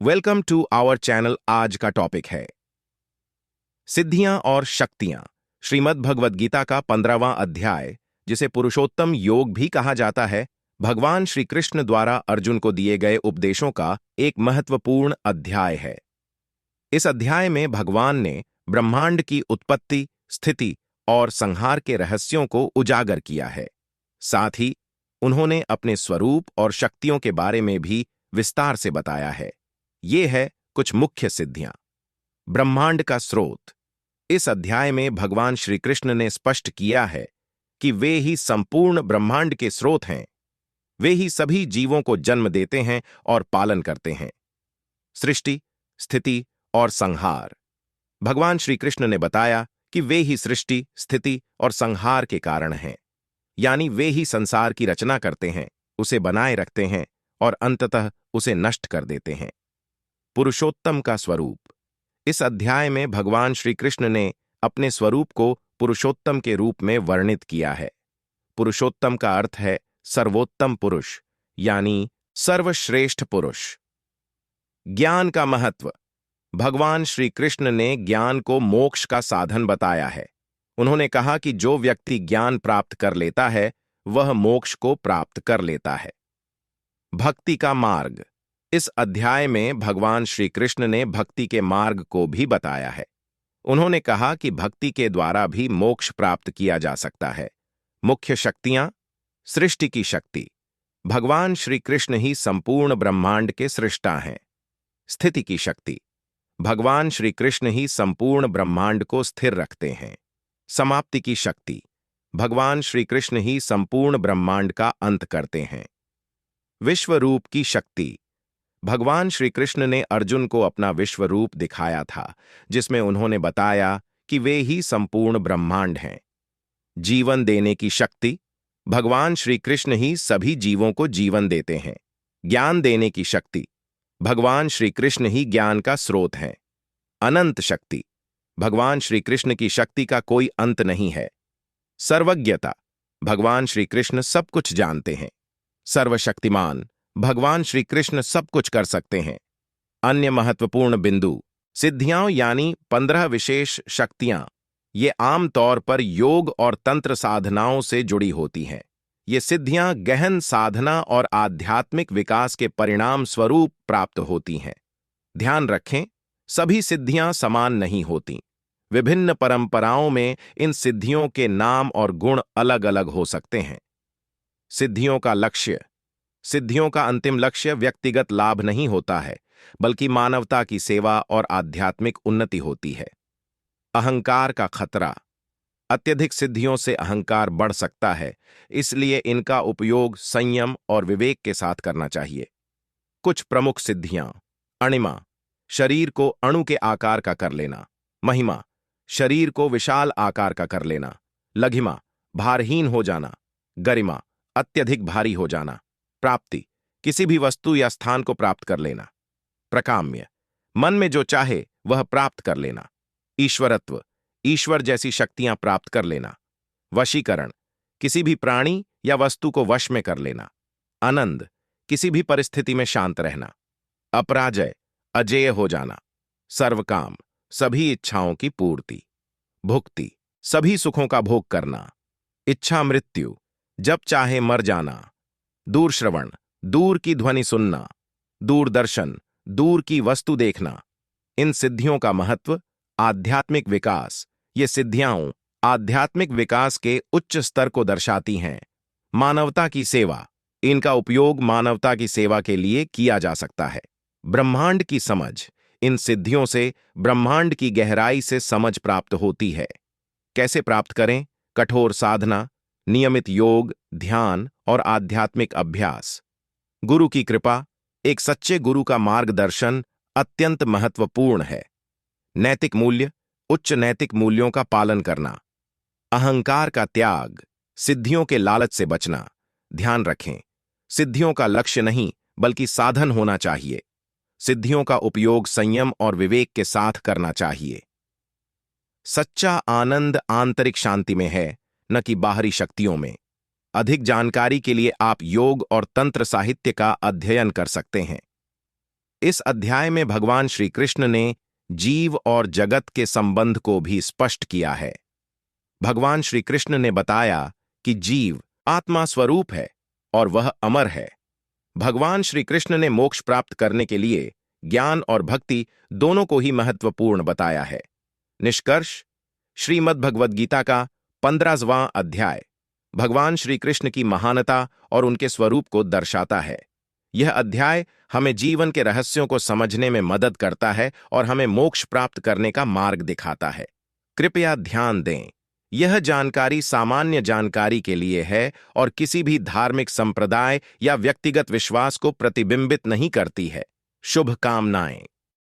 Welcome to our channel. आज का topic है सिद्धियां और शक्तियां। श्रीमद् भगवद गीता का 15वां अध्याय, जिसे पुरुषोत्तम योग भी कहा जाता है, भगवान श्री कृष्ण द्वारा अर्जुन को दिए गए उपदेशों का एक महत्वपूर्ण अध्याय है। इस अध्याय में भगवान ने ब्रह्मांड की उत्पत्ति, स्थिति और संहार के रहस्यों को उजागर किया है। साथ ही उन्होंने अपने स्वरूप और शक्तियों के बारे में भी विस्तार से बताया है। ये है कुछ मुख्य सिद्धियां। ब्रह्मांड का स्रोत। इस अध्याय में भगवान श्री कृष्ण ने स्पष्ट किया है कि वे ही संपूर्ण ब्रह्मांड के स्रोत हैं। वे ही सभी जीवों को जन्म देते हैं और पालन करते हैं। सृष्टि, स्थिति और संहार। भगवान श्री कृष्ण ने बताया कि वे ही सृष्टि, स्थिति और संहार के कारण हैं, यानी वे ही संसार की रचना करते हैं, उसे बनाए रखते हैं और अंततः उसे नष्ट कर देते हैं। पुरुषोत्तम का स्वरूप। इस अध्याय में भगवान श्री कृष्ण ने अपने स्वरूप को पुरुषोत्तम के रूप में वर्णित किया है। पुरुषोत्तम का अर्थ है सर्वोत्तम पुरुष, यानी सर्वश्रेष्ठ पुरुष। ज्ञान का महत्व। भगवान श्री कृष्ण ने ज्ञान को मोक्ष का साधन बताया है। उन्होंने कहा कि जो व्यक्ति ज्ञान प्राप्त कर लेता है, वह मोक्ष को प्राप्त कर लेता है। भक्ति का मार्ग। इस अध्याय में भगवान श्री कृष्ण ने भक्ति के मार्ग को भी बताया है। उन्होंने कहा कि भक्ति के द्वारा भी मोक्ष प्राप्त किया जा सकता है। मुख्य शक्तियां। सृष्टि की शक्ति। भगवान श्री कृष्ण ही संपूर्ण ब्रह्मांड के सृष्टा हैं। स्थिति की शक्ति। भगवान श्री कृष्ण ही संपूर्ण ब्रह्मांड को स्थिर रखते हैं। समाप्ति की शक्ति। भगवान श्री कृष्ण ही संपूर्ण ब्रह्मांड का अंत करते हैं। विश्वरूप की शक्ति। भगवान श्री कृष्ण ने अर्जुन को अपना विश्व रूप दिखाया था, जिसमें उन्होंने बताया कि वे ही संपूर्ण ब्रह्मांड हैं। जीवन देने की शक्ति। भगवान श्री कृष्ण ही सभी जीवों को जीवन देते हैं। ज्ञान देने की शक्ति। भगवान श्री कृष्ण ही ज्ञान का स्रोत हैं। अनंत शक्ति। भगवान श्री कृष्ण की शक्ति का कोई अंत नहीं है। सर्वज्ञता। भगवान श्री कृष्ण सब कुछ जानते हैं। सर्वशक्तिमान। भगवान श्री कृष्ण सब कुछ कर सकते हैं। अन्य महत्वपूर्ण बिंदु। सिद्धियां यानी 15 विशेष शक्तियां। ये आम तौर पर योग और तंत्र साधनाओं से जुड़ी होती हैं। ये सिद्धियां गहन साधना और आध्यात्मिक विकास के परिणाम स्वरूप प्राप्त होती हैं। ध्यान रखें, सभी सिद्धियां समान नहीं होती। विभिन्न परंपराओं में इन सिद्धियों के नाम और गुण अलग अलग हो सकते हैं। सिद्धियों का लक्ष्य। सिद्धियों का अंतिम लक्ष्य व्यक्तिगत लाभ नहीं होता है, बल्कि मानवता की सेवा और आध्यात्मिक उन्नति होती है। अहंकार का खतरा। अत्यधिक सिद्धियों से अहंकार बढ़ सकता है, इसलिए इनका उपयोग संयम और विवेक के साथ करना चाहिए। कुछ प्रमुख सिद्धियां। अणिमा, शरीर को अणु के आकार का कर लेना। महिमा, शरीर को विशाल आकार का कर लेना। लघिमा, भारहीन हो जाना। गरिमा, अत्यधिक भारी हो जाना। प्राप्ति, किसी भी वस्तु या स्थान को प्राप्त कर लेना। प्रकाम्य, मन में जो चाहे वह प्राप्त कर लेना। ईश्वरत्व, ईश्वर जैसी शक्तियां प्राप्त कर लेना। वशीकरण, किसी भी प्राणी या वस्तु को वश में कर लेना। आनंद, किसी भी परिस्थिति में शांत रहना। अपराजय, अजेय हो जाना। सर्वकाम, सभी इच्छाओं की पूर्ति। भुक्ति, सभी सुखों का भोग करना। इच्छा मृत्यु, जब चाहे मर जाना। दूरश्रवण, दूर की ध्वनि सुनना। दूरदर्शन, दूर की वस्तु देखना। इन सिद्धियों का महत्व। आध्यात्मिक विकास। ये सिद्धियां आध्यात्मिक विकास के उच्च स्तर को दर्शाती हैं। मानवता की सेवा, इनका उपयोग मानवता की सेवा के लिए किया जा सकता है। ब्रह्मांड की समझ, इन सिद्धियों से ब्रह्मांड की गहराई से समझ प्राप्त होती है। कैसे प्राप्त करें? कठोर साधना, नियमित योग, ध्यान और आध्यात्मिक अभ्यास। गुरु की कृपा, एक सच्चे गुरु का मार्गदर्शन अत्यंत महत्वपूर्ण है। नैतिक मूल्य, उच्च नैतिक मूल्यों का पालन करना। अहंकार का त्याग, सिद्धियों के लालच से बचना। ध्यान रखें, सिद्धियों का लक्ष्य नहीं बल्कि साधन होना चाहिए। सिद्धियों का उपयोग संयम और विवेक के साथ करना चाहिए। सच्चा आनंद आंतरिक शांति में है, न कि बाहरी शक्तियों में। अधिक जानकारी के लिए आप योग और तंत्र साहित्य का अध्ययन कर सकते हैं। इस अध्याय में भगवान श्री कृष्ण ने जीव और जगत के संबंध को भी स्पष्ट किया है। भगवान श्री कृष्ण ने बताया कि जीव आत्मा स्वरूप है और वह अमर है। भगवान श्री कृष्ण ने मोक्ष प्राप्त करने के लिए ज्ञान और भक्ति दोनों को ही महत्वपूर्ण बताया है। निष्कर्ष, श्रीमद् भगवद गीता का 15वां अध्याय भगवान श्री कृष्ण की महानता और उनके स्वरूप को दर्शाता है। यह अध्याय हमें जीवन के रहस्यों को समझने में मदद करता है और हमें मोक्ष प्राप्त करने का मार्ग दिखाता है। कृपया ध्यान दें, यह जानकारी सामान्य जानकारी के लिए है और किसी भी धार्मिक संप्रदाय या व्यक्तिगत विश्वास को प्रतिबिंबित नहीं करती है। शुभकामनाएं।